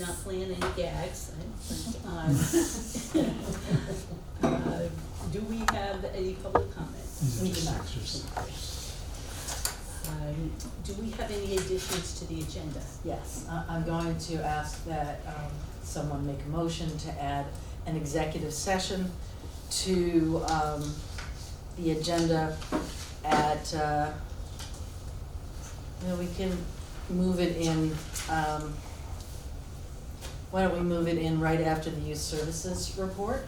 not plan any gags. Do we have any public comments? These are We just do not. extras. Do we have any additions to the agenda? Yes, I'm going to ask that someone make a motion to add an executive session to the agenda at, we can move it in, why don't we move it in right after the youth services report?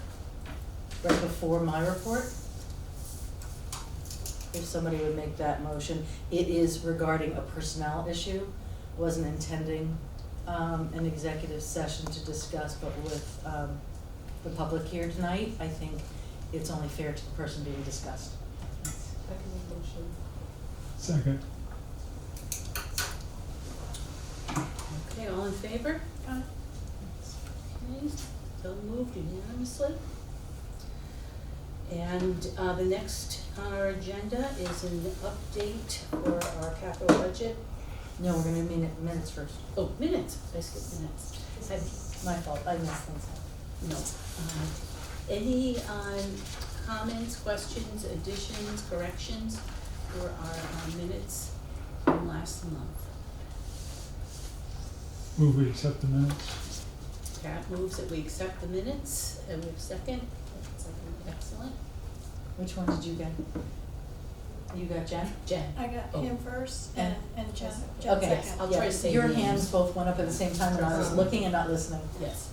Right before my report? If somebody would make that motion. It is regarding a personnel issue. Wasn't intending an executive session to discuss, but with the public here tonight, I think it's only fair to the person being discussed. Second. Okay, all in favor? Okay, so moved unanimously. And the next on our agenda is an update for our capital budget. No, we're gonna minutes first. Oh, minutes, I skipped minutes. My fault, I messed things up. No. Any comments, questions, additions, corrections for our minutes from last month? Move we accept the minutes. Pat moves that we accept the minutes, and we have a second. Excellent. Which one did you get? You got Jen? Jen? I got Oh. him first And- and Jen Okay, second. I'll try to yeah, say your names. hands both went up at the same time and I was looking and not listening. Yes.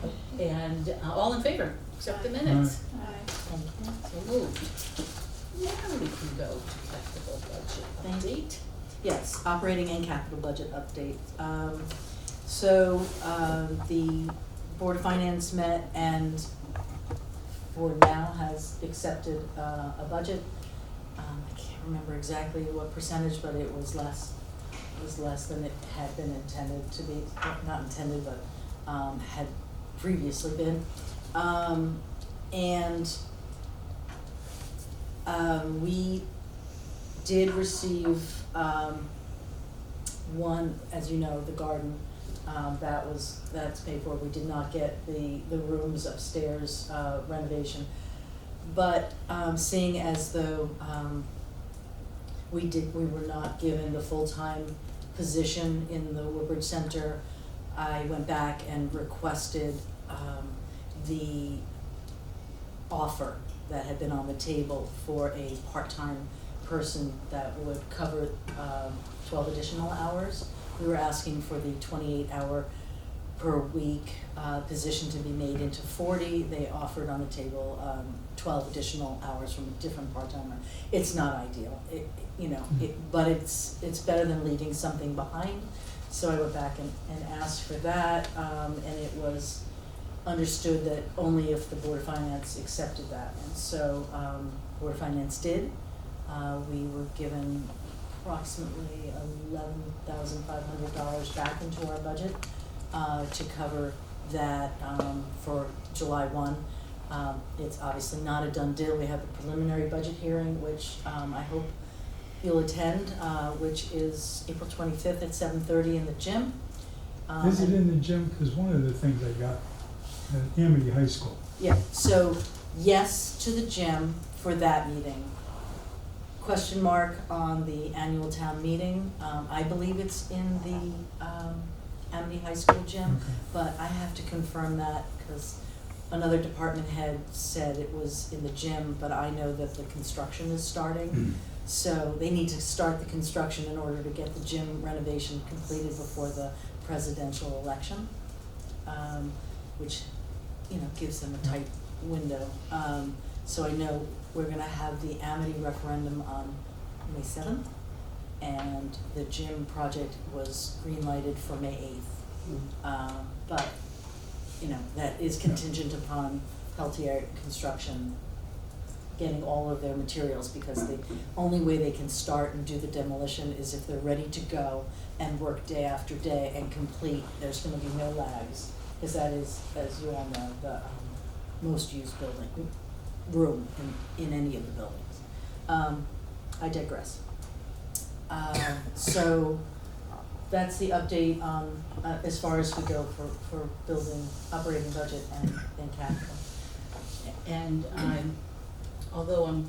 Okay. And all in favor, accept the minutes. Aye. Thank you. So moved. Now we can go to capital budget Thank you. update. Yes, operating and capital budget update. So the Board of Finance met and board now has accepted a budget. I can't remember exactly what percentage, but it was less than it had been intended to be, not intended, but had previously been. We did receive one, as you know, the garden, that's paid for. We did not get the rooms upstairs renovation. But seeing as though we were not given the full-time position in the Woodbridge Center, I went back and requested the offer that had been on the table for a part-time person that would cover 12 additional hours. We were asking for the 28-hour per week position to be made into 40. They offered on the table 12 additional hours from a different part-timer. It's not ideal, but it's better than leaving something behind. So I went back and asked for that, and it was understood that only if the Board of Finance accepted that. And so Board of Finance did. We were given approximately $11,500 back into our budget to cover that for July 1. It's obviously not a done deal. We have the preliminary budget hearing, which I hope you'll attend, which is April 25th at 7:30 in the gym. Is it in the gym? Because one of the things I got at Amity High School. Yeah, so yes to the gym for that meeting. Question mark on the annual town meeting. I believe it's in the Amity High School gym, Okay. but I have to confirm that because another department head said it was in the gym, but I know that the construction is starting. So they need to start the construction in order to get the gym renovation completed before the presidential election, which, gives them a tight window. So I know we're gonna have the Amity referendum on May 7th, and the gym project was green-lighted for May 8th. But, that is contingent upon Peltier Construction getting all of their materials, because the only way they can start and do the demolition is if they're ready to go and work day after day and complete. There's gonna be no lags, because that is, as you all know, the most used room in any of the buildings. I digress. So that's the update on, as far as we go for building, operating budget and capital. And although I'm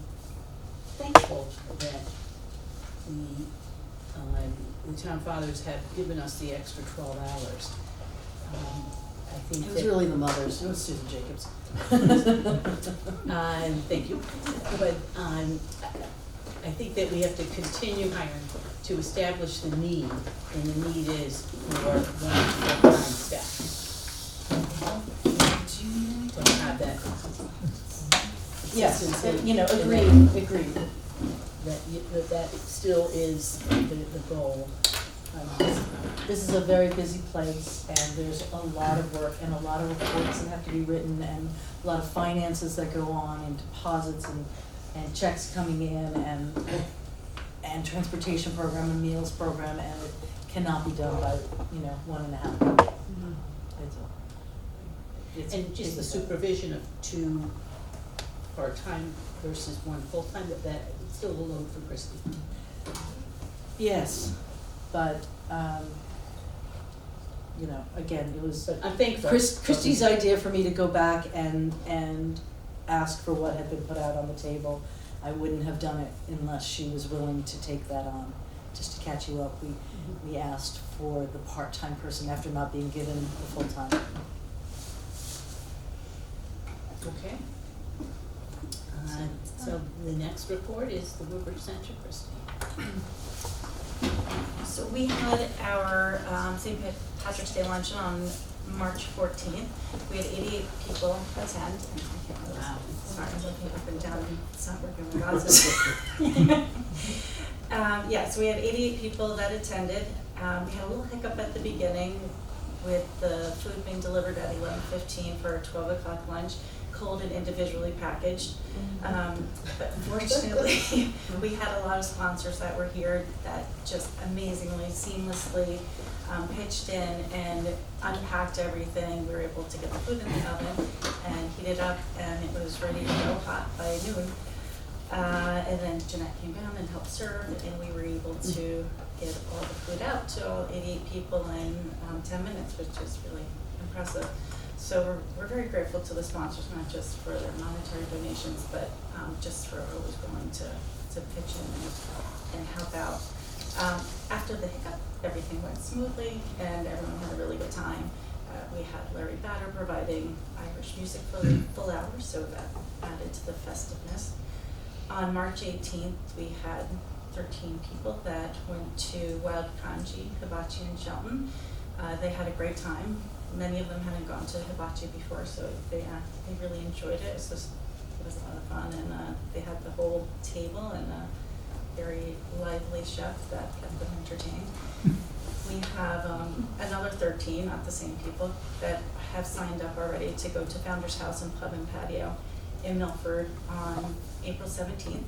thankful that the town fathers have given us the extra 12 hours, I think It that. was really the mothers, it was Susan Jacobs. Thank you, but I think that we have to continue hiring to establish the need, and the need is for one full-time staff. Don't have that Yes, consistency, you know, and agreed. that still is the goal. This is a very busy place, and there's a lot of work and a lot of reports that have to be written, and a lot of finances that go on, and deposits and checks coming in, and transportation program and meals program, and it cannot be done by, 1.5 people. It's And just the it's- supervision of 2 part-time versus 1 full-time, it's still a load for Christie. Yes, but, again, it was But I'm thankful. Christie's idea for me to go back and ask for what had been put out on the table. I wouldn't have done it unless she was willing to take that on. Just to catch you up, we asked for the part-time person after not being given the full-time. Okay. So the next report is the Woodbridge Center, Christie. So we had our St. Patrick's Day luncheon on March 14th. We had 88 people attend. And I can't really, Wow. sorry, I'm looking up and down, and it's not working with glasses. So we had 88 people that attended. We had a little hiccup at the beginning with the food being delivered at 11:15 for a 12 o'clock lunch, cold and individually packaged. But fortunately, we had a lot of sponsors that were here that just amazingly, seamlessly pitched in and unpacked everything. We were able to get the food in the oven and heat it up, and it was ready to go hot by noon. And then Jeanette came down and helped serve, and we were able to get all the food out to all 88 people in 10 minutes, which is really impressive. So we're very grateful to the sponsors, not just for their monetary donations, but just for always willing to pitch in and help out. After the hiccup, everything went smoothly and everyone had a really good time. We had Larry Batter providing Irish music for the full hour, so that added to the festiveness. On March 18th, we had 13 people that went to Wild Kanji Hibachi in Shelton. They had a great time. Many of them hadn't gone to hibachi before, so they really enjoyed it. It was a lot of fun, and they had the whole table and a very lively chef that kept them entertained. We have another 13, not the same people, that have signed up already to go to Founder's House and Pub and Patio in Milford on April 17th.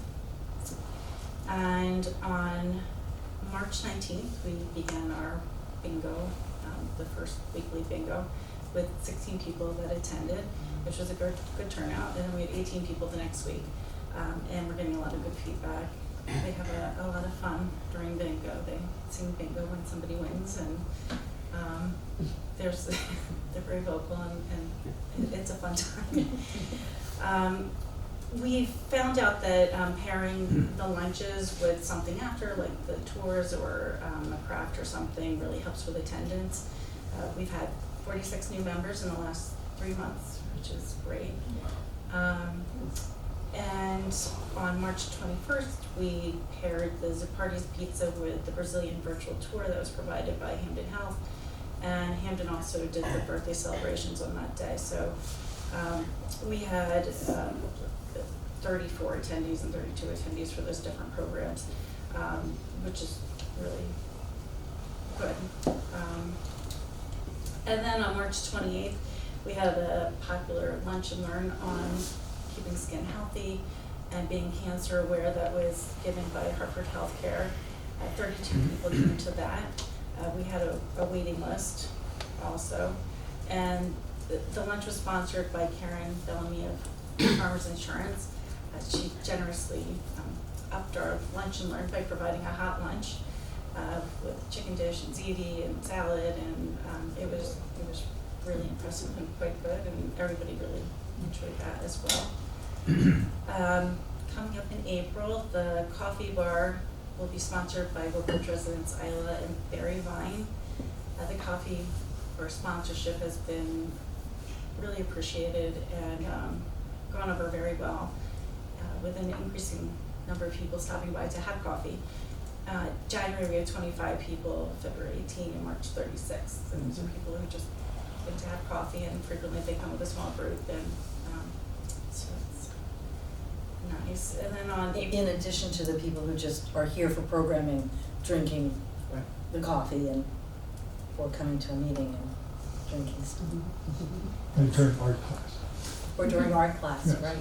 And on March 19th, we began our bingo, the first weekly bingo, with 16 people that attended, which was a good turnout. And then we had 18 people the next week, and we're getting a lot of good feedback. They have a lot of fun during bingo. They sing bingo when somebody wins, and they're very vocal, and it's a fun time. We found out that pairing the lunches with something after, like the tours or a craft or something, really helps with attendance. We've had 46 new members in the last 3 months, which is great. And on March 21st, we paired the Zipardi's Pizza with the Brazilian virtual tour that was provided by Hampden Health. And Hampden also did the birthday celebrations on that day. So we had 34 attendees and 32 attendees for those different programs, which is really good. And then on March 28th, we had a popular lunch and learn on keeping skin healthy and being cancer aware that was given by Hartford Healthcare. 32 people came to that. We had a waiting list also. And the lunch was sponsored by Karen Bellamy of Farmers Insurance. She generously upped our lunch and learn by providing a hot lunch. with chicken dish and ziti and salad, and it was really impressive and quite good, and everybody really enjoyed that as well. Coming up in April, the coffee bar will be sponsored by Woodbridge residents Isla and Barry Vine. The coffee bar sponsorship has been really appreciated and gone over very well, with an increasing number of people stopping by to have coffee. January we had 25 people, February 18, and March 36. And these are people who just like to have coffee, and frequently they come with a small group, and so it's nice. And then on In addition to the people who just are here for programming, drinking Right. the coffee and, or coming to a meeting and drinking stuff. And during art class. Or during art class, Yes. right?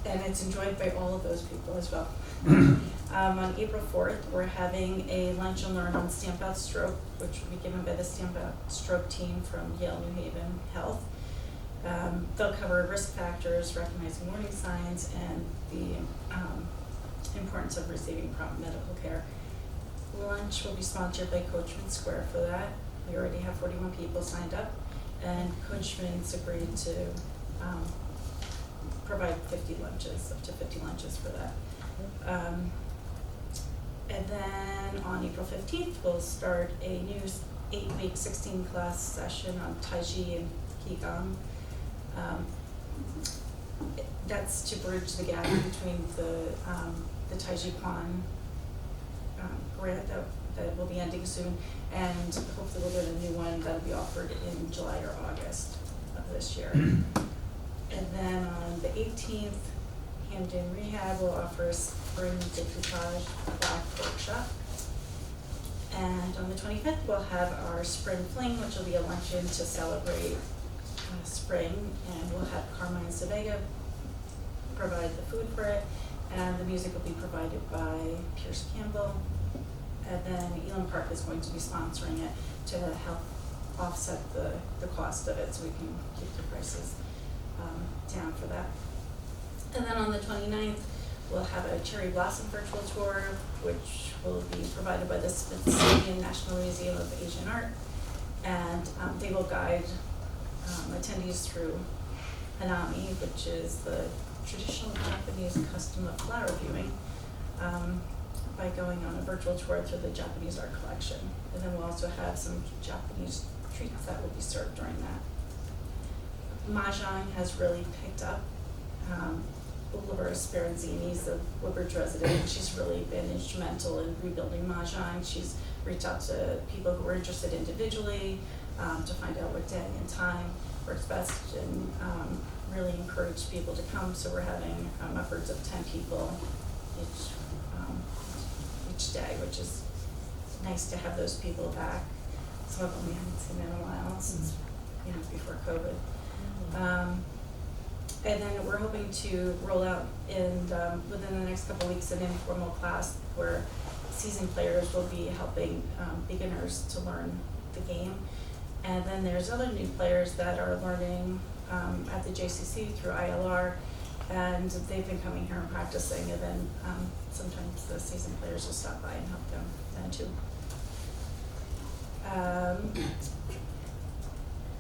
and it's enjoyed by all of those people as well. On April 4th, we're having a lunch and learn on Stamp Out Stroke, which will be given by the Stamp Out Stroke team from Yale New Haven Health. They'll cover risk factors, recognizing warning signs, and the importance of receiving prompt medical care. Lunch will be sponsored by Coachman Square for that. We already have 41 people signed up, and Coachman's agreed to provide 50 lunches, up to 50 lunches for that. And then on April 15th, we'll start a new 8-week 16-class session on Tai Chi and Qigong. That's to bridge the gap between the Tai Chi Quan grant that will be ending soon, and hopefully we'll get a new one that'll be offered in July or August of this year. And then on the 18th, Hamden Rehab will offer a spring decoupage black workshop. And on the 25th, we'll have our spring fling, which will be a luncheon to celebrate spring, and we'll have Carmine Sabega provide the food for it, and the music will be provided by Pierce Campbell. And then Elam Park is going to be sponsoring it to help offset the cost of it, so we can keep the prices down for that. And then on the 29th, we'll have a Cherry Blossom virtual tour, which will be provided by the Smithsonian National Museum of Asian Art. And they will guide attendees through hanami, which is the traditional Japanese custom of flower viewing, by going on a virtual tour through the Japanese art collection. And then we'll also have some Japanese treats that will be served during that. Mahjong has really picked up. Laura Speranzini is a Woodbridge resident, and she's really been instrumental in rebuilding Mahjong. She's reached out to people who were interested individually to find out what day and time works best, and really encouraged people to come. So we're having upwards of 10 people each day, which is nice to have those people back. Some of them we haven't seen in a while since before COVID. And then we're hoping to roll out within the next couple of weeks an informal class where seasoned players will be helping beginners to learn the game. And then there's other new players that are learning at the JCC through ILR, and they've been coming here and practicing, and then sometimes the seasoned players will stop by and help them then too.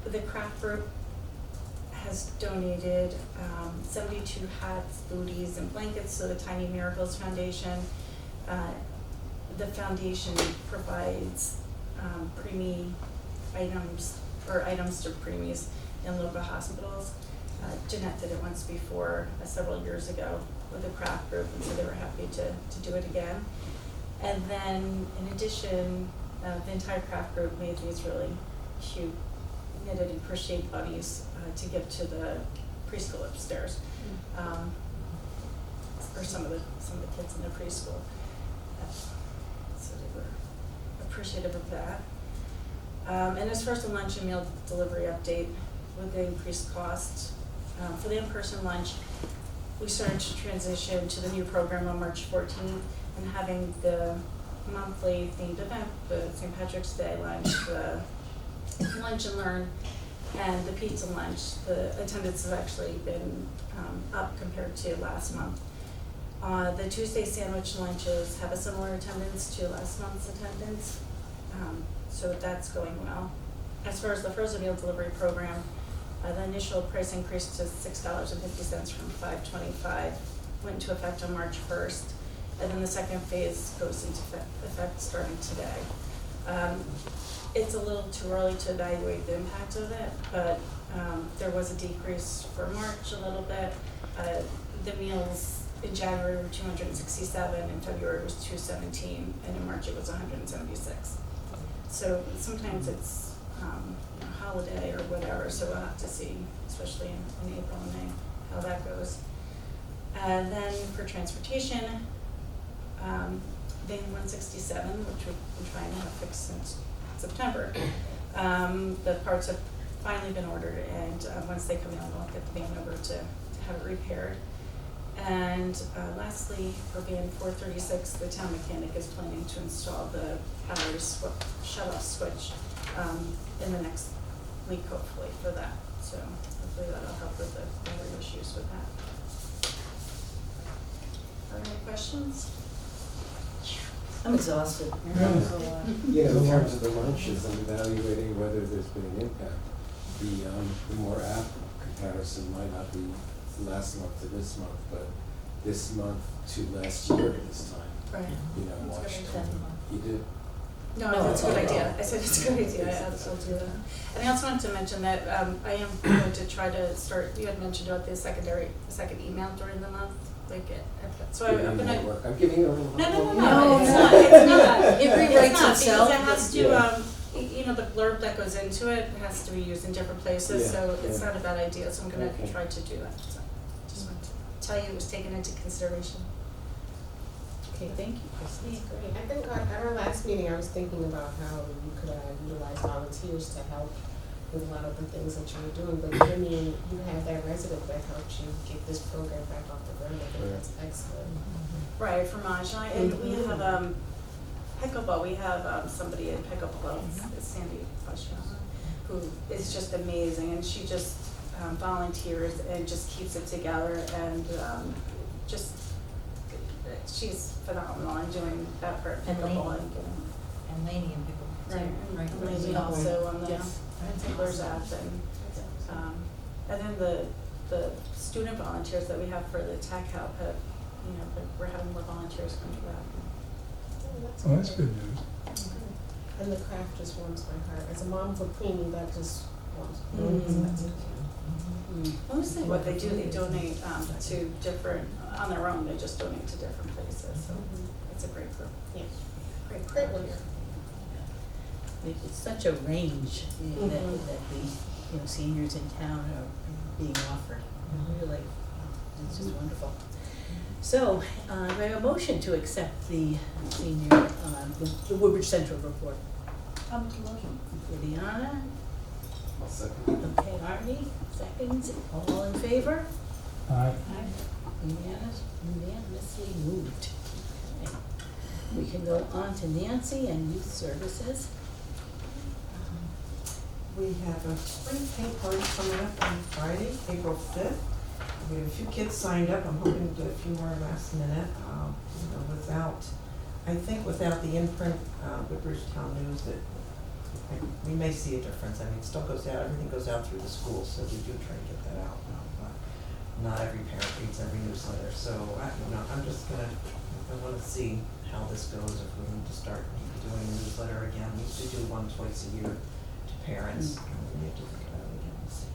The craft group has donated 72 hats, booties, and blankets to the Tiny Miracles Foundation. The foundation provides preemie items to preemies in local hospitals. Jeanette did it once before, several years ago, with a craft group, and so they were happy to do it again. And then, in addition, the entire craft group made these really cute knitted and crocheted bunnies to give to the preschool upstairs, or some of the kids in the preschool. So they were appreciative of that. And as far as the lunch and meal delivery update, with the increased costs for the in-person lunch, we started to transition to the new program on March 14th, and having the monthly themed event, the St. Patrick's Day lunch, the lunch and learn, and the pizza lunch. The attendance has actually been up compared to last month. The Tuesday sandwich lunches have a similar attendance to last month's attendance, so that's going well. As far as the frozen meal delivery program, the initial price increase to $6.50 from $5.25 went into effect on March 1st, and then the second phase goes into effect starting today. It's a little too early to evaluate the impact of it, but there was a decrease for March a little bit. The meals in January were 267, in February was 217, and in March it was 176. So sometimes it's holiday or whatever, so we'll have to see, especially in April and May, how that goes. And then for transportation, Van 167, which we've been trying to have fixed since September. The parts have finally been ordered, and once they come in, we'll get the van over to have it repaired. And lastly, for van 436, the town mechanic is planning to install the battery shut-off switch in the next week, hopefully, for that. So hopefully that'll help with the battery issues with that. Are there any questions? I'm exhausted. Yeah. In terms of the lunches, I'm evaluating whether there's been an impact. The more apt comparison might not be last month to this month, but this month to last year at this time. Right. You know, That's a watched. good idea. You did? No, No, that's a good oh, idea. oh. I said it's a good idea. I'll do that. And I also wanted to mention that I am going to try to start, you had mentioned about the second email during the month. So I'm Giving you gonna. more work. I'm giving you a little. No, No, it's no. not, it's not. It It's rewrites not, itself. because it has to, Yeah. you know, the blurb that goes into it has to be used in different places, Yeah, so it's yeah. not a bad idea, so I'm gonna Okay. try to do that, so. Just wanted to tell you it was taken into consideration. Okay, thank you, Christine. That's great. I think at our last meeting, I was thinking about how you could utilize volunteers to help with a lot of the things that you were doing, but then you have that resident that helped you get this program back off the ground. I think that's excellent. Right, for Mahjong, and we Mhm. have, pickleball, we have, somebody in pickleball, it's Sandy Fashion, who is just amazing, and she just, volunteers and just keeps it together, and, just, she's phenomenal in doing that part of And pickleball Lainey. and getting. And Laney and Pickle, Right, too. and Lainey also on the Yes. Tinkler's app, and then the student volunteers that we have for the tech help have, you know, we're having more volunteers come to that. Oh, that's good news. And the craft just warms my heart. As a mom of a preemie, that just warms my Mm. heart. Mostly what they do, they donate to different, on their own, they just donate to different places, so it's a great group. Yeah. Great Great group work. here. It's such a range that Mhm. the seniors in town are being offered. Really, it's just wonderful. So, we have a motion to accept the senior, the Woodbridge Central report. Viviana, I'll second. okay, Artie, seconds, all in favor? Aye. Unanimously moved. Okay. We can go on to Nancy and Youth Services. We have a spring paint party coming up on Friday, April 5th. We have a few kids signed up. I'm hoping to get a few more last minute. I think without the imprint, Woodbridge Town News, that we may see a difference. I mean, it still goes out, everything goes out through the schools, so we do try to get that out. But not every parent reads every newsletter, so I'm just I want to see how this goes, if we need to start doing a newsletter again. We used to do one twice a year to parents. We need to think about it again and see.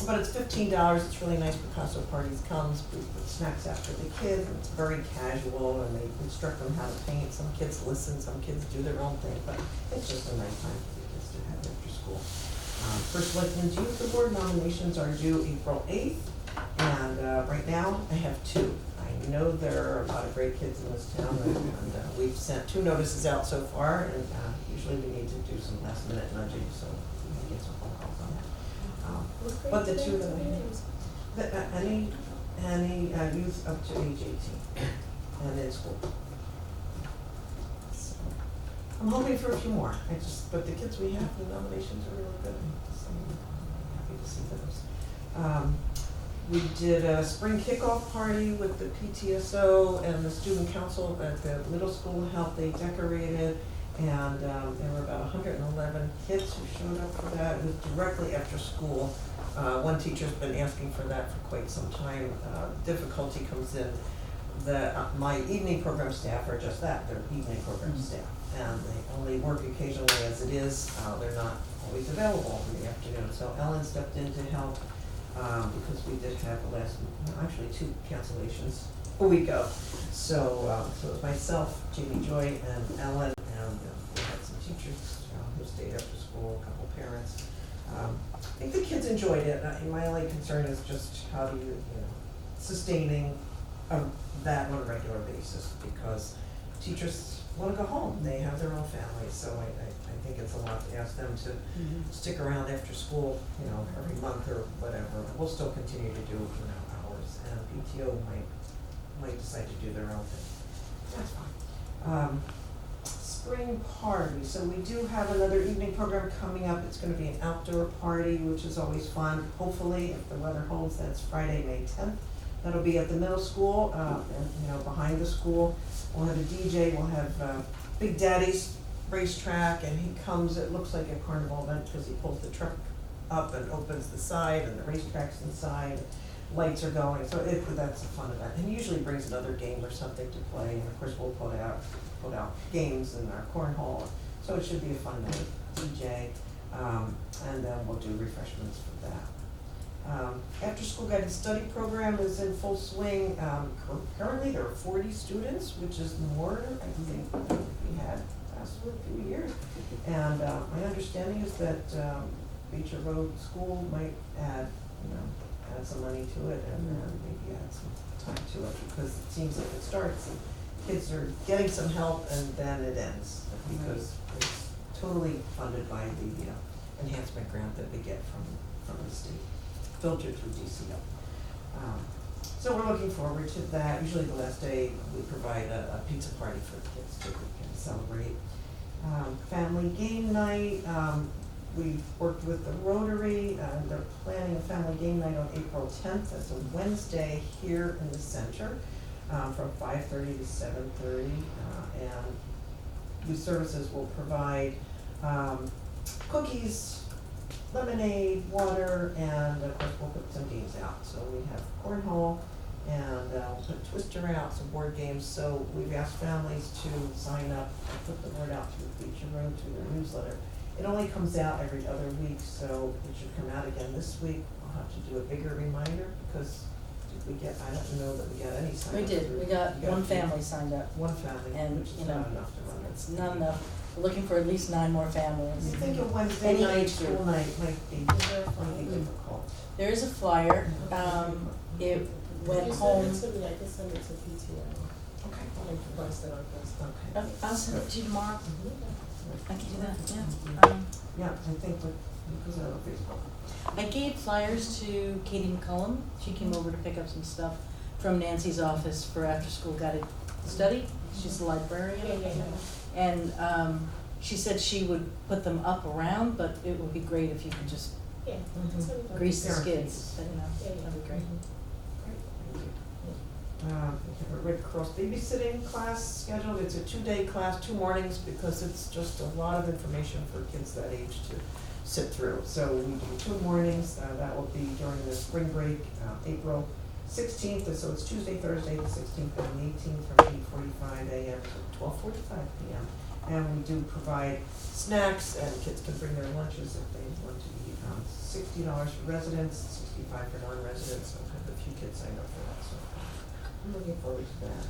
But it's $15. It's really nice. Picasso Parties comes, we put snacks after the kids, and it's very casual, and they instruct them how to paint. Some kids listen, some kids do their own thing, but it's just a nice time for the kids to have after school. For Selectmen's Youth Award nominations are due April 8th, and right now I have 2. I know there are a lot of great kids in this town, and we've sent 2 notices out so far, and usually we need to do some last minute nudging, so we may get some phone calls on that. But the 2 that any youth up to age 18 and in school. So, I'm hoping for a few more. But the kids we have, the nominations are really good. So I'm happy to see those. We did a spring kickoff party with the PTSO and the student council at the middle school helped. They decorated, and there were about 111 kids who showed up for that. It was directly after school. One teacher's been asking for that for quite some time. Difficulty comes in that my evening program staff are just that, they're evening program staff. And they only work occasionally as it is, they're not always available in the afternoon. So Ellen stepped in to help, because we did have the last, actually 2 cancellations a week ago. So, so it was myself, Jamie Joy, and Ellen, and we had some teachers who stayed after school, a couple parents. I think the kids enjoyed it. My only concern is just how do you sustaining that on a regular basis, because teachers want to go home, they have their own families, so I think it's a lot to ask them to stick around after school, every month or whatever. We'll still continue to do, hours, and PTO might decide to do their own thing. That's fine. Spring party, so we do have another evening program coming up. It's gonna be an outdoor party, which is always fun. Hopefully, if the weather holds, that's Friday, May 10th. That'll be at the middle school, and behind the school. We'll have a DJ, we'll have Big Daddy's racetrack, and he comes, it looks like a carnival event, because he pulls the truck up and opens the side, and the racetrack's inside, lights are going, so that's a fun event. And he usually brings another game or something to play, and of course we'll put out games in our cornhole, so it should be a fun night. DJ, and then we'll do refreshments for that. After school guided study program is in full swing. Currently there are 40 students, which is more, I think, than we had last few years. And my understanding is that Beecher Road School might add some money to it, and maybe add some time to it, because it seems like it starts and kids are getting some help and then it ends, because it's totally funded by the enhancement grant that we get from the state, filtered through DCO. So we're looking forward to that. Usually the last day we provide a pizza party for the kids so we can celebrate. Family game night, we've worked with the Rotary, they're planning a family game night on April 10th. That's a Wednesday here in the center, from 5:30 to 7:30. And youth services will provide cookies, lemonade, water, and of course we'll put some games out. So we have cornhole, and we'll put Twister out, some board games. So we've asked families to sign up and put the word out through Beecher Road, through their newsletter. It only comes out every other week, so it should come out again this week. I'll have to do a bigger reminder, because did we get, I don't know that we got any sign-ups. We did, we got one family signed up. One family, And, which is you know, not enough to run it. It's not enough, we're looking for at least 9 more families. You think a Wednesday Any night, age group. school night might be difficult. There is a flyer, it went home. You send it to me, I can send it to PTO. Okay. I can post it on Facebook. Okay. I'll send it to you tomorrow, I can do that, yeah. Yeah, I think what, because on Facebook. I gave flyers to Katie McCullum, she came over to pick up some stuff from Nancy's office for after-school guided study, she's a librarian. Yeah. And she said she would put them up around, but it would be great if you could just Yeah. grease the Parent skids, Yeah, yeah. that'd be great. We have a Red Cross babysitting class scheduled. It's a 2-day class, 2 mornings, because it's just a lot of information for kids that age to sit through. So we do 2 mornings, that will be during the spring break, April 16th, and so it's Tuesday, Thursday, the 16th, and the 18th, from 8:45 a.m. to 12:45 p.m. And we do provide snacks, and kids can bring their lunches if they want to eat. $60 for residents, $65 for non-residents, so I've had a few kids sign up for that, so I'm looking forward to that.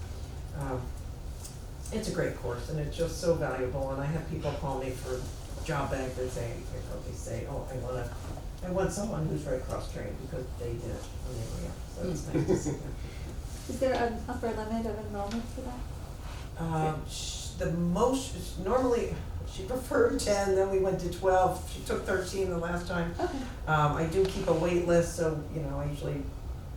It's a great course, and it's just so valuable, and I have people call me for job bank that say, oh, I want someone who's Red Cross trained, because they did it when they were young, so it's nice to see them. Is there an upper limit of enrollment for that? The most, normally, she preferred 10, then we went to 12, she took 13 the last time. Okay. I do keep a wait list, so, I usually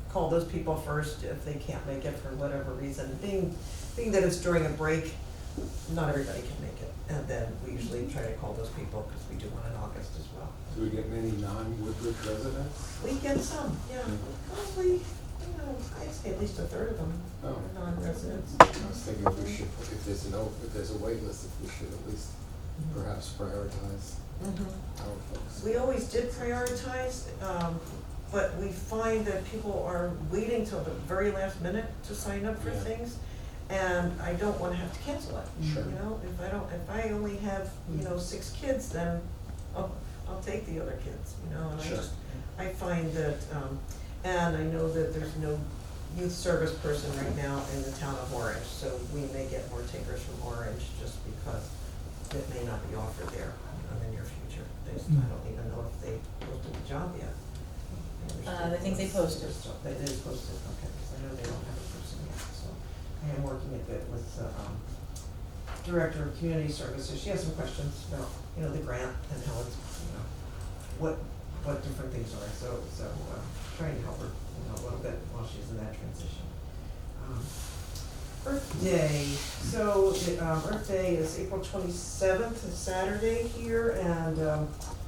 call those people first if they can't make it for whatever reason. Being that it's during a break, not everybody can make it. And then we usually try to call those people, because we do one in August as well. Do we get many non-Woodbridge residents? We get some, yeah, probably, I'd say at least a third of them Oh. are non-residents. I was thinking if there's a wait list, if we should at least perhaps prioritize our folks. We always did prioritize, but we find that people are waiting till the very last minute to sign up for Yeah. things. And I don't wanna have to cancel it, Sure. you know, if I only have, 6 kids, then I'll take the other kids, and Sure. I find that, and I know that there's no youth service person right now in the town of Orange, so we may get more takers from Orange just because it may not be offered there in the near future. I don't even know if they posted the job yet. I think they posted. They did post it, okay, because I know they don't have a person yet, so I am working a bit with the, Director of Community Services. She has some questions about, the grant and how it's, what different things are, so, trying to help her, a little bit while she's in that transition. Earth Day, so, Earth Day is April 27th, a Saturday here, and,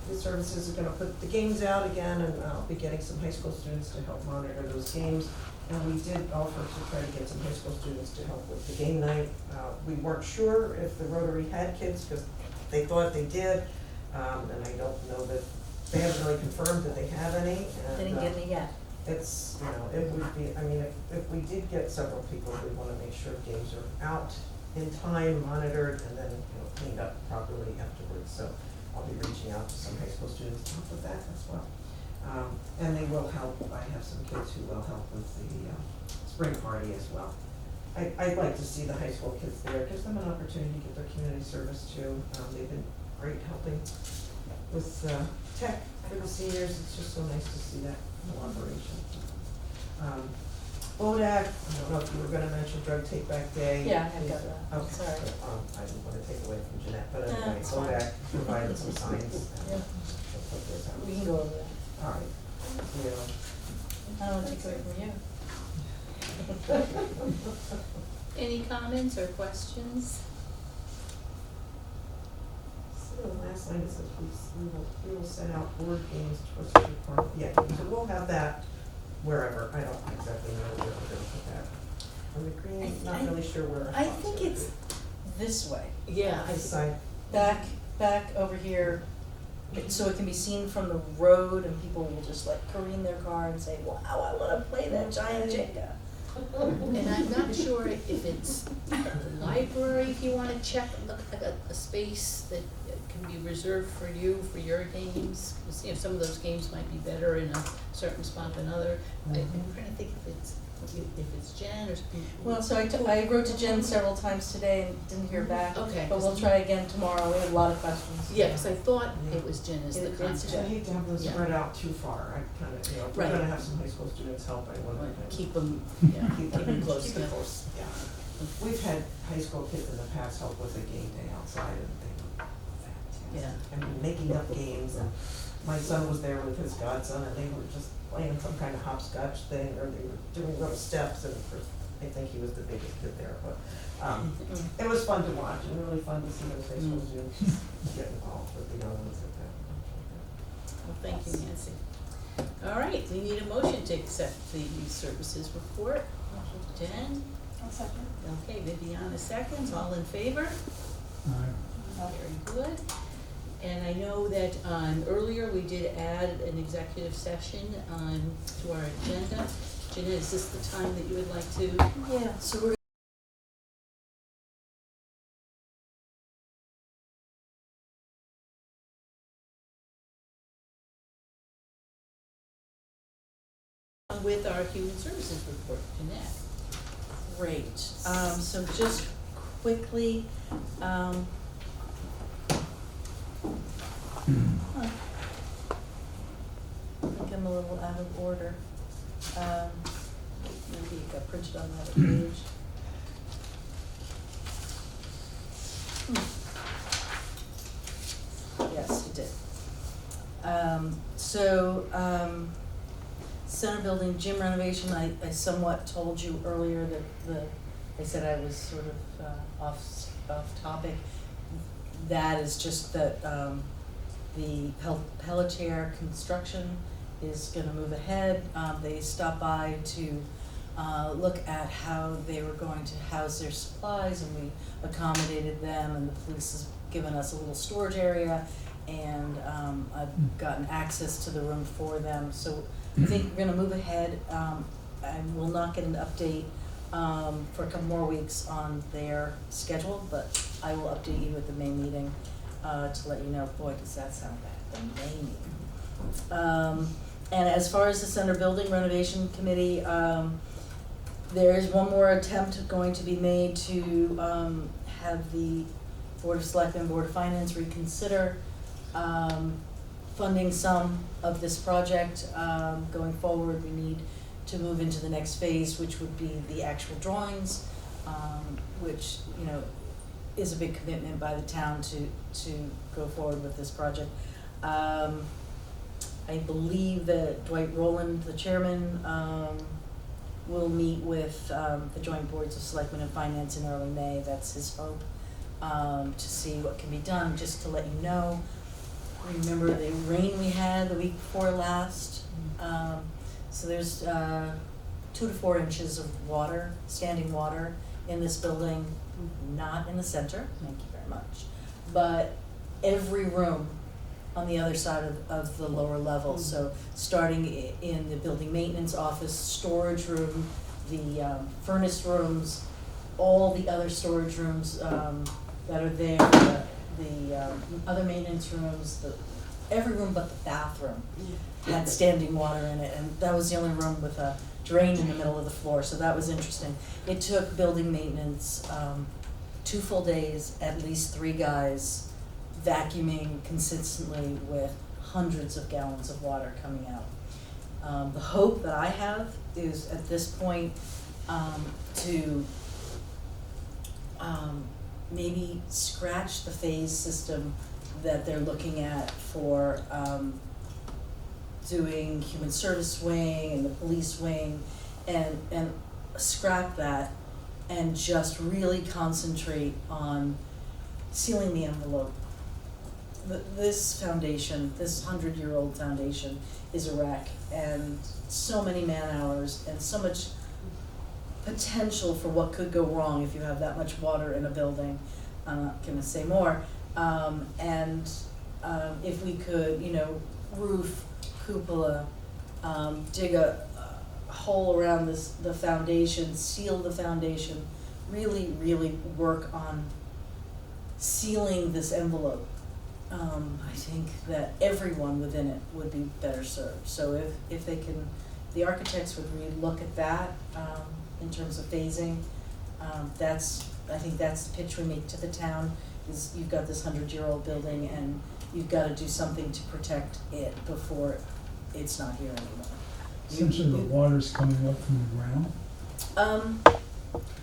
Youth Services are gonna put the games out again, and I'll be getting some high school students to help monitor those games. And we did offer to try to get some high school students to help with the game night. We weren't sure if the Rotary had kids, because they thought they did, and I don't know that, they haven't really confirmed that they have any, and, They didn't get me yet. it's, it would be, if we did get several people, we wanna make sure games are out in time, monitored, and then, cleaned up properly afterwards, so I'll be reaching out to some high school students to help with that as well. And they will help, I have some kids who will help with the, spring party as well. I'd like to see the high school kids there, gives them an opportunity to get their community service too. They've been great helping with, tech for the seniors, it's just so nice to see that collaboration. ODAC, I don't know if you were gonna mention Drug Take Back Day. Yeah, I've got that. Okay, Sorry. I didn't wanna take away from Jeanette, but No, anyway, it's fine. ODAC provided some signs. Yeah. She'll put those out. We can go over that. All right, yeah. I don't wanna take away from you. Any comments or questions? So the last line is that we will send out board games towards the report. Yeah, so we'll have that wherever, I don't exactly know where we're gonna put that. On the green, not really sure where. I think it's this way. Yeah, This side, Back over here, so it can be seen from the road and people will just like careen their car and say, wow, I wanna play that giant Jenga. and I'm not sure if it's the library, if you wanna check, look like a space that can be reserved for you, for your games. 'Cause, some of those games might be better in a certain spot than other. I'm trying to think if it's Jen or something. Well, so I wrote to Jen several times today and didn't hear back. Okay. But we'll try again tomorrow, we have a lot of questions. Yeah, 'cause I thought it was Jen as the It's contact. I hate to have them Yeah. spread out too far, I kinda, if we're Right. gonna have some high school students help, I wanna. Keep them, keep them close. Keep it close, yeah. We've had high school kids in the past help with a game day outside and they were fantastic. Yeah. I mean, making up games, and my son was there with his godson and they were just playing some kind of hopscotch thing, or they were doing little steps, and of course, I think he was the biggest kid there, but, it was fun to watch and really fun to see those high school students get involved with the young ones like that. Well, thank you, Nancy. All right, we need a motion to accept the youth services report. Jen? I'll second. Okay, Viviana seconds, all in favor? Very good. And I know that earlier we did add an executive session to our agenda. Jeanette, is this the time that you would like to? Yeah, so we're With our human services report, Jeanette. great. So just quickly, huh. I think I'm a little out of order. Maybe it got printed on another page. Yes, it did. Center building gym renovation, I somewhat told you earlier that the I said I was sort of off topic. That is just that the Pelletier construction is gonna move ahead. They stopped by to look at how they were going to house their supplies, and we accommodated them, and the police has given us a little storage area, and I've gotten access to the room for them. So I think we're gonna move ahead. I will not get an update for a couple more weeks on their schedule, but I will update you at the May meeting to let you know. Boy, does that sound bad, the May meeting. And as far as the Center Building Renovation Committee, there is one more attempt going to be made to have the Board of Selectmen, Board of Finance reconsider funding some of this project. Going forward, we need to move into the next phase, which would be the actual drawings, which, you know, is a big commitment by the town to go forward with this project. I believe that Dwight Rowland, the chairman, will meet with the joint boards of Selectmen and Finance in early May. That's his hope, to see what can be done. Just to let you know, remember the rain we had the week before last? So there's 2 to 4 inches of water, standing water in this building, not in the center, thank you very much, but every room on the other side of the lower level. So starting in the building maintenance office, storage room, the furnace rooms, all the other storage rooms that are there, the other maintenance rooms, every room but the bathroom had standing water in it, and that was the only room with a drain in the middle of the floor, so that was interesting. It took building maintenance 2 full days, at least 3 guys vacuuming consistently with hundreds of gallons of water coming out. The hope that I have is at this point to maybe scratch the phase system that they're looking at for doing human service wing and the police wing, and scrap that and just really concentrate on sealing the envelope. This foundation, this 100-year-old foundation, is a wreck, and so many man-hours and so much potential for what could go wrong if you have that much water in a building. I'm not gonna say more. If we could, you know, roof, cupola, dig a hole around the foundation, seal the foundation, really, really work on sealing this envelope. I think that everyone within it would be better served. So if they can, the architects would really look at that in terms of phasing. I think that's the pitch we make to the town, is you've got this 100-year-old building and you've got to do something to protect it before it's not here anymore. Essentially, the water's coming up from the ground.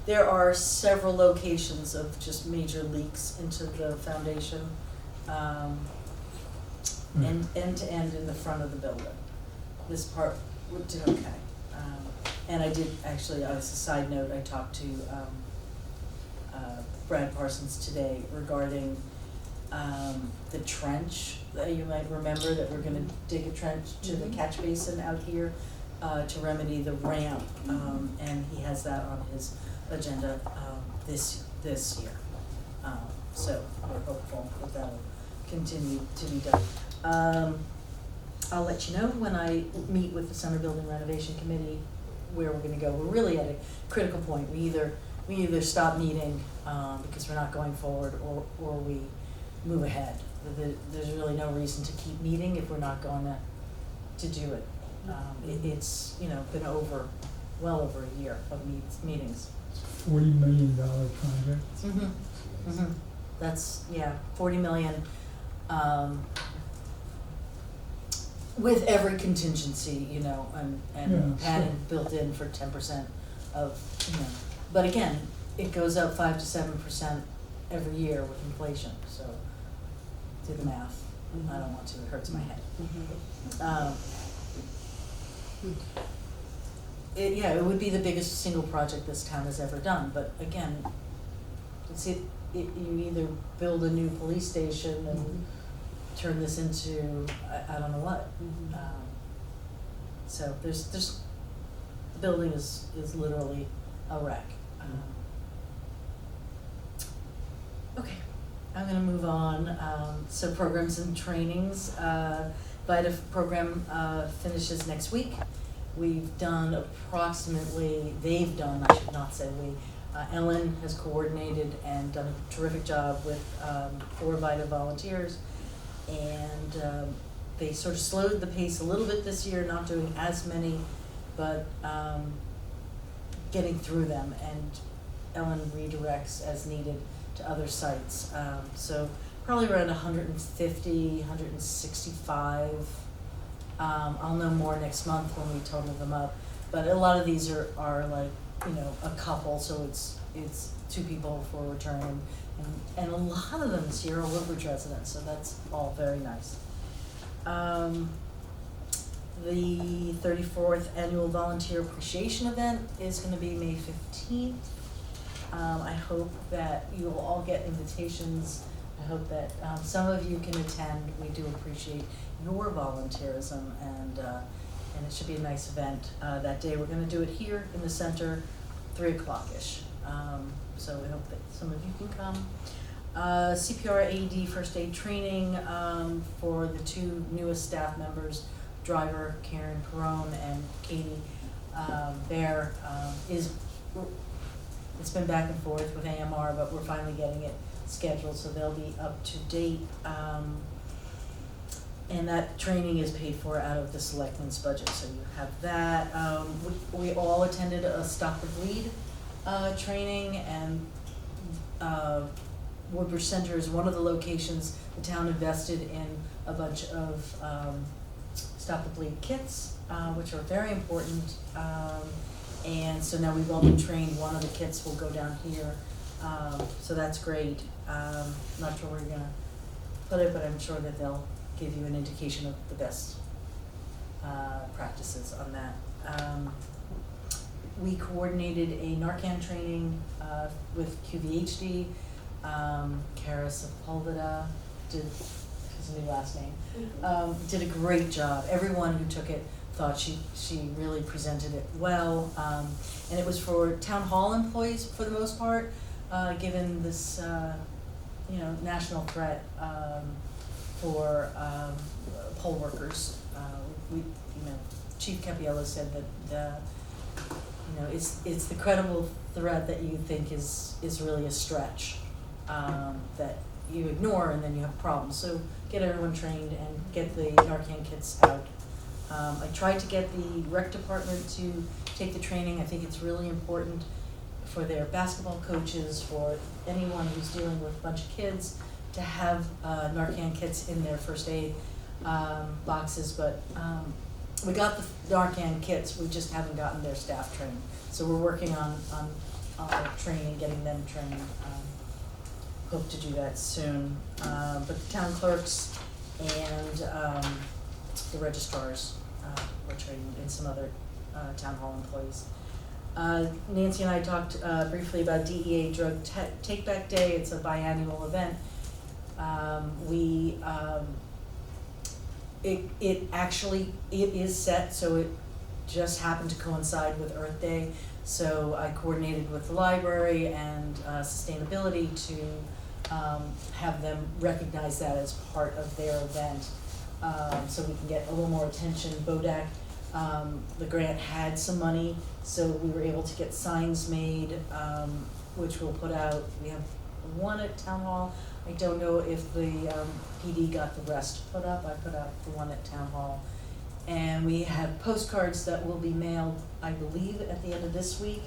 There are several locations of just major leaks into the foundation, and end to end in the front of the building. This part did okay. And I did, actually, as a side note, I talked to Brad Parsons today regarding the trench. You might remember that we're gonna dig a trench to the catch basin out here to remedy the ramp, and he has that on his agenda this year. So we're hopeful that that'll continue to be done. I'll let you know when I meet with the Center Building Renovation Committee where we're gonna go. We're really at a critical point. We either stop meeting because we're not going forward, or we move ahead. There's really no reason to keep meeting if we're not going to do it. It's, you know, been well over a year of meetings. It's a $40 million project. Mm-hmm. Mm-hmm. That's, yeah, 40 million, with every contingency, you know, and Yeah, padding built in for 10% of, you know, but again, it goes up 5 to 7% every year with inflation, so do the math. I don't want to, it hurts my head. it would be the biggest single project this town has ever done, but again, you either build a new police station and turn this into, I don't know what. So there's, the building is literally a wreck. Okay, I'm gonna move on. So programs and trainings, VITA program finishes next week. We've done approximately, they've done, I should not say we, Ellen has coordinated and done a terrific job with 4 VITA volunteers. And they sort of slowed the pace a little bit this year, not doing as many, but getting through them. And Ellen redirects as needed to other sites. So probably around 150, 165. I'll know more next month when we total them up. But a lot of these are like, a couple, so it's 2 people for a return. And a lot of them this year are Woodbridge residents, so that's all very nice. The 34th Annual Volunteer Appreciation Event is gonna be May 15th. I hope that you will all get invitations. I hope that some of you can attend. We do appreciate your volunteerism, and it should be a nice event that day. We're gonna do it here in the center, 3 o'clock-ish. So we hope that some of you can come. CPR AED first aid training for the 2 newest staff members, driver Karen Perone and Katie Bear, it's been back and forth with AMR, but we're finally getting it scheduled, so they'll be up to date. And that training is paid for out of the selectmen's budget, so you have that. We all attended a Stop the Bleed training, and Woodbridge Center is one of the locations the town invested in a bunch of Stop the Bleed kits, which are very important. And so now we've all been trained. One of the kits will go down here, so that's great. Not sure where you're gonna put it, but I'm sure that they'll give you an indication of the best practices on that. We coordinated a Narcan training with QVHD. Kara Sepulveda did, his new last name, did a great job. Everyone who took it thought she really presented it well. And it was for town hall employees for the most part, given this national threat for poll workers. Chief Capiello said that it's the credible threat that you think is really a stretch, that you ignore and then you have problems. So get everyone trained and get the Narcan kits out. I tried to get the rec department to take the training. I think it's really important for their basketball coaches, for anyone who's dealing with a bunch of kids, to have Narcan kits in their first aid boxes. But we got the Narcan kits, we just haven't gotten their staff trained. So we're working on training, getting them trained. Hope to do that soon. But the town clerks and the registrars were trained, and some other town hall employees. Nancy and I talked briefly about DEA Drug Take Back Day. It's a biannual event. It is set, so it just happened to coincide with Earth Day. So I coordinated with the library and sustainability to have them recognize that as part of their event, so we can get a little more attention. Bodak, the grant had some money, so we were able to get signs made, which we'll put out. We have one at Town Hall. I don't know if the PD got the rest put up. I put out the one at Town Hall. And we have postcards that will be mailed, I believe, at the end of this week.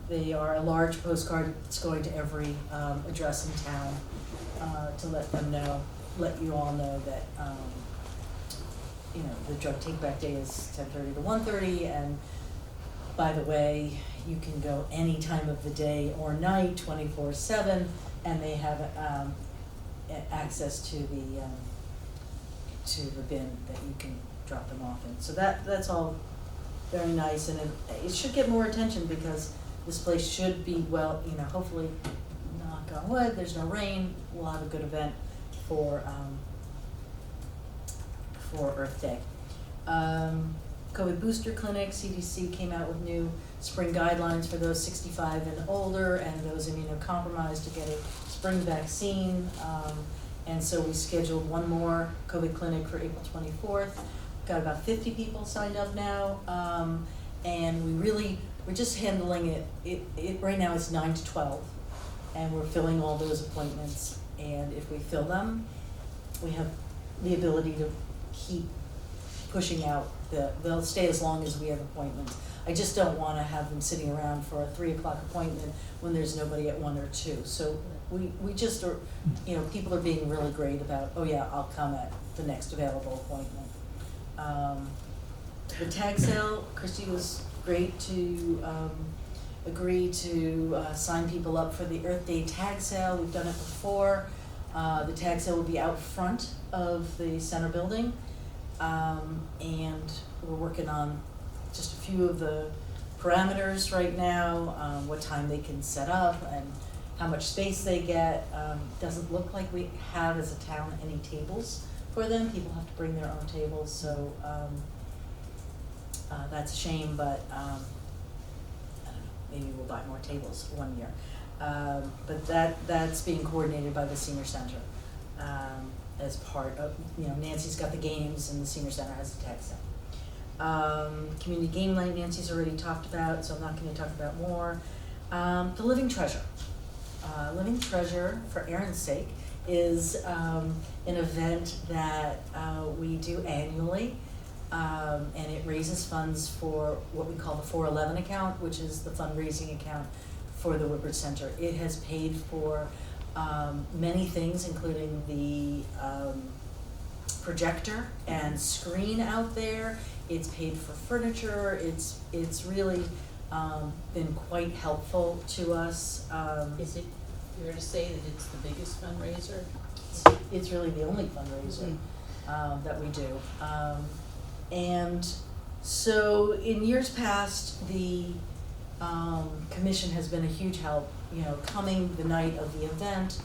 They are a large postcard. It's going to every address in town to let you all know that the Drug Take Back Day is 10:30 to 1:30, and by the way, you can go any time of the day or night, 24/7, and they have access to the bin that you can drop them off in. So that's all very nice, and it should get more attention because this place should be, well, you know, hopefully, knock on wood, there's no rain, we'll have a good event for Earth Day. COVID booster clinic, CDC came out with new spring guidelines for those 65 and older and those immunocompromised to get a spring vaccine. And so we scheduled one more COVID clinic for April 24th. Got about 50 people signed up now. And we're just handling it right now it's 9 to 12. And we're filling all those appointments. And if we fill them, we have the ability to keep pushing out they'll stay as long as we have appointments. I just don't wanna have them sitting around for a 3 o'clock appointment when there's nobody at 1 or 2. So we just are, you know, people are being really great about, oh yeah, I'll come at the next available appointment. The tag sale, Christy was great to agree to sign people up for the Earth Day tag sale. We've done it before. The tag sale will be out front of the center building. And we're working on just a few of the parameters right now, what time they can set up and how much space they get. Doesn't look like we have as a town any tables for them. People have to bring their own tables, so that's a shame, but I don't know, maybe we'll buy more tables one year. But that's being coordinated by the senior center. As part of, you know, Nancy's got the games and the senior center has the tag set. Community game night, Nancy's already talked about, so I'm not gonna talk about more. The Living Treasure. Living Treasure, for Erin's sake, is an event that we do annually. And it raises funds for what we call the 411 account, which is the fundraising account for the Woodbridge Center. It has paid for many things, including the projector and screen out there. It's paid for furniture. It's really been quite helpful to us. Is it fair to say that it's the biggest fundraiser? It's really the only fundraiser that we do. And so in years past, the commission has been a huge help, you know, coming the night of the event.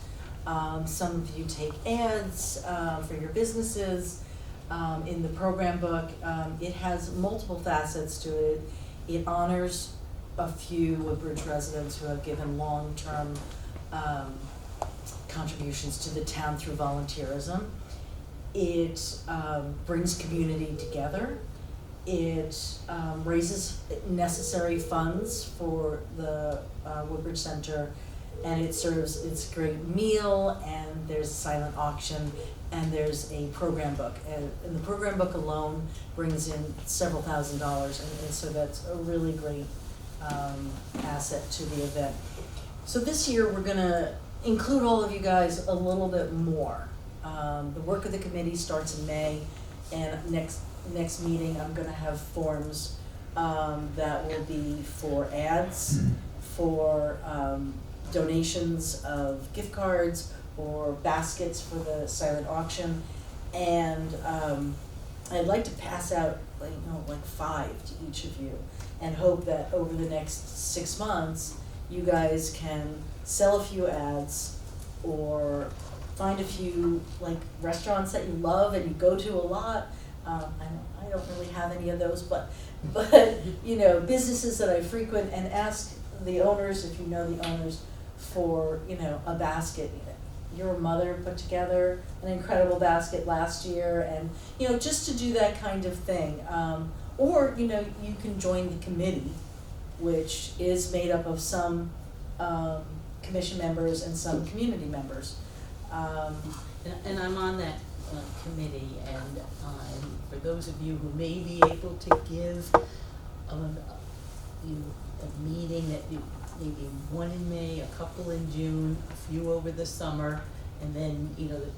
Some of you take ads for your businesses in the program book. It has multiple facets to it. It honors a few Woodbridge residents who have given long-term contributions to the town through volunteerism. It brings community together. It raises necessary funds for the Woodbridge Center, and it serves its great meal, and there's a silent auction, and there's a program book. And the program book alone brings in several $1,000s, and so that's a really great asset to the event. So this year we're gonna include all of you guys a little bit more. The work of the committee starts in May, and next meeting I'm gonna have forms that will be for ads, for donations of gift cards or baskets for the silent auction, and I'd like to pass out like 5 to each of you, and hope that over the next 6 months you guys can sell a few ads or find a few like restaurants that you love and you go to a lot. I don't really have any of those, but you know, businesses that I frequent, and ask the owners, if you know the owners, for, you know, a basket. Your mother put together an incredible basket last year, and, you know, just to do that kind of thing. Or, you know, you can join the committee, which is made up of some commission members and some community members. And I'm on that committee, and for those of you who may be able to give a meeting that maybe one in May, a couple in June, a few over the summer, and then, you know, the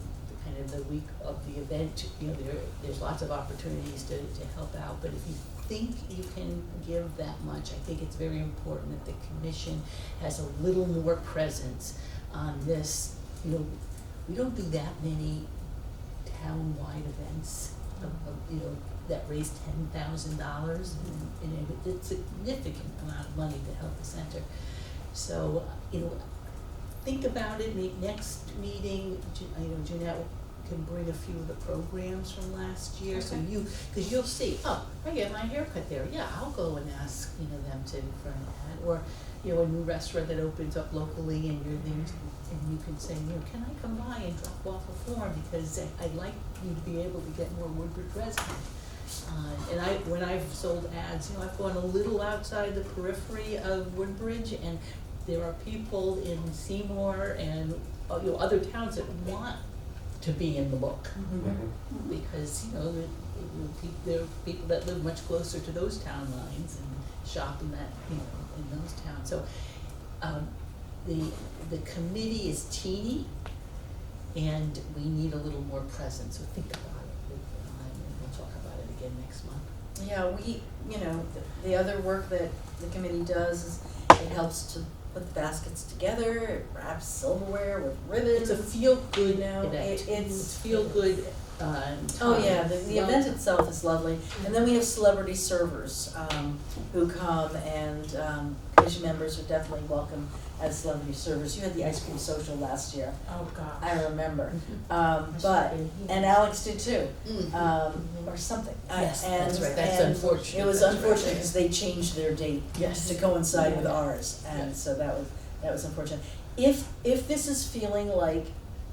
kind of the week of the event, you know, there's lots of opportunities to help out. But if you think you can give that much, I think it's very important that the commission has a little more presence on this. You know, we don't do that many town-wide events, you know, that raised $10,000, and it's a significant amount of money to help the center. So, think about it, next meeting, Jeanette can bring a few of the programs from last year, so Okay. because you'll see, oh, I get my haircut there, yeah, I'll go and ask, them to run that, or, a new restaurant that opens up locally and you're there, and you can say, can I come by and drop off a form, because I'd like you to be able to get more Woodbridge residents. And when I've sold ads, I've gone a little outside the periphery of Woodbridge, and there are people in Seymour and, other towns that want to be in the book. Mhm. Because, there are people that live much closer to those town lines and shop in that, in those towns. So, the committee is teeny, and we need a little more presence, so think about it. And we'll talk about it again next month. Yeah, the other work that the committee does is it helps to put the baskets together, it wraps silverware with ribbons. It's a feel-good event. It's feel-good, Oh time. yeah, the event itself is lovely, and then we have celebrity servers, who come, and, commission members are definitely welcome as celebrity servers. You had the ice cream social last year, Oh, gosh. I remember, Mm-hmm. but, and Alex did too, Mhm. or something. Yes, And- that's right, that's and unfortunate. It was That's right. unfortunate because they changed their date Yes. to coincide with Yeah. ours, and Yeah. so that was unfortunate. If this is feeling like,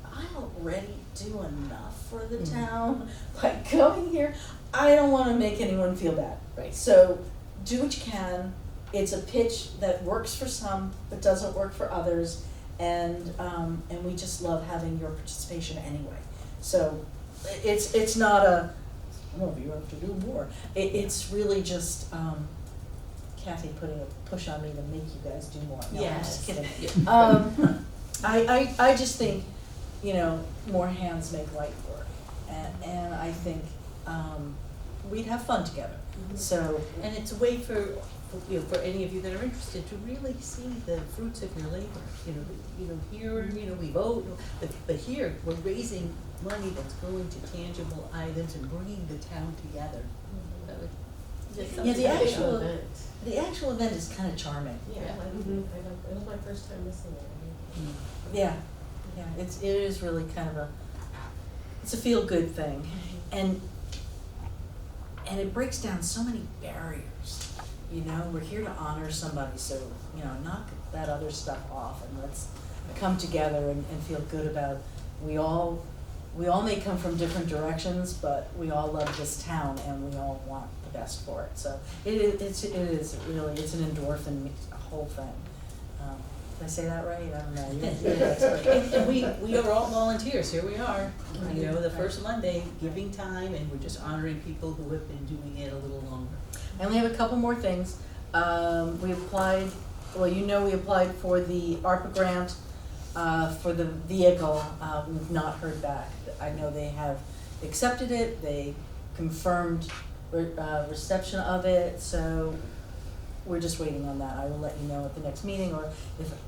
I don't already do enough for the Mm. town by coming here, I don't wanna make anyone feel bad. Right. So, do what you can, it's a pitch that works for some, but doesn't work for others, and we just love having your participation anyway. So, it's not a, oh, you have to do more, it's really just, Kathy putting a push on me to make you guys do more. No, I'm just kidding. Yeah. I just think, more hands make light work, and I think, we'd have fun together, so. And it's a way for any of you that are interested to really see the fruits of your labor. Here, we vote, but here, we're raising money that's going to tangible items and bringing the town together. So it's Yeah, the something actual- special. The actual event is kinda charming. Yeah, Yeah. it was my first time missing it. Yeah, it is really kind of it's a feel-good thing, and it breaks down so many barriers, we're here to honor somebody, so, knock that other stuff off and let's come together and feel good about, we all may come from different directions, but we all love this town and we all want the best for it, so it is really, it's an endorphin, whole thing. Did I say that right? I don't know. You're the expert. And we are all volunteers, here we are, the first Monday, giving time, and we're just honoring people who have been doing it a little longer. I only have a couple more things. We applied for the ARPA grant, for the vehicle. We've not heard back. I know they have accepted it, they confirmed reception of it, so we're just waiting on that. I will let you know at the next meeting, or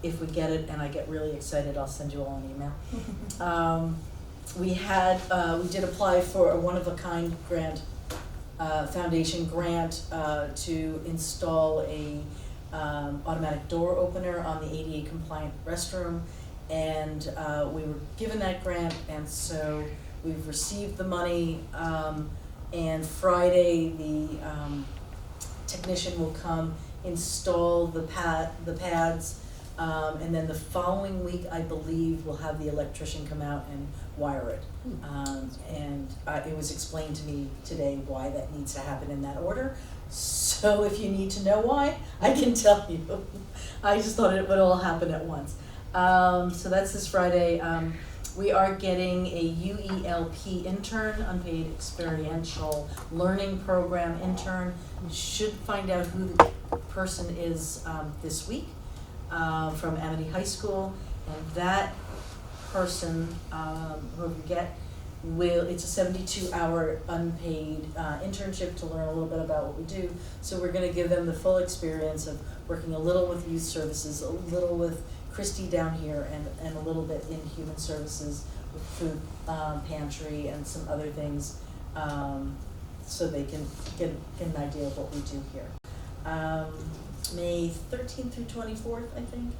if we get it and I get really excited, I'll send you all an email. We did apply for a one-of-a-kind grant, foundation grant, to install a automatic door opener on the ADA compliant restroom, and we were given that grant, and so we've received the money, and Friday the technician will come install the pads, and then the following week, I believe, we'll have the electrician come out and wire it. And it was explained to me today why that needs to happen in that order. So if you need to know why, I can tell you. I just thought it would all happen at once. So that's this Friday. We are getting a UELP intern, unpaid experiential learning program intern. Should find out who the person is this week, from Amity High School, and that person, whoever you get, it's a 72-hour unpaid internship to learn a little bit about what we do. So we're gonna give them the full experience of working a little with youth services, a little with Christy down here, and a little bit in human services with food pantry and some other things. so they can get an idea of what we do here. May 13th through 24th, I think,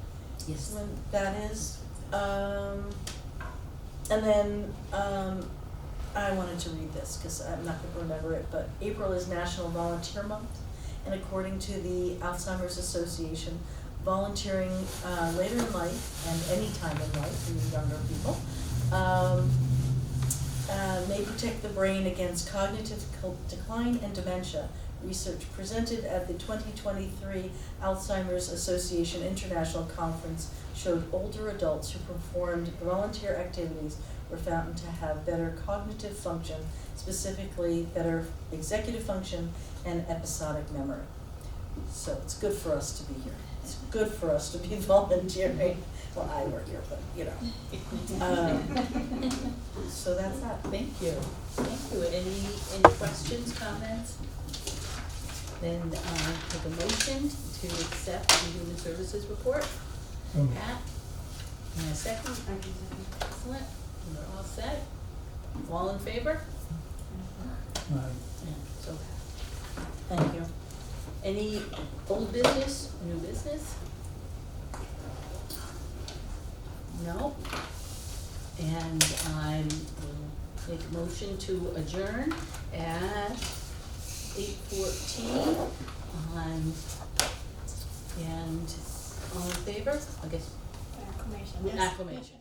Yes. when that is. And then, I wanted to read this, cause I'm not gonna remember it, but April is National Volunteer Month, and according to the Alzheimer's Association, volunteering, later in life, and any time in life for you younger people, may protect the brain against cognitive decline and dementia. Research presented at the 2023 Alzheimer's Association International Conference showed older adults who performed volunteer activities were found to have better cognitive function, specifically better executive function and episodic memory. So it's good for us to be here. It's good for us to be volunteering. Well, I work here, but you know. So that's that. Thank you. Thank you. Any questions, comments? Then, take a motion to accept the Human Services Report. So, Pat, and a second? Excellent. We're all set. All in favor? Yeah, so, thank you. Any old business, new business? No? And I will make a motion to adjourn at 8:14. And all in favor? I guess Acclamation. acclamation.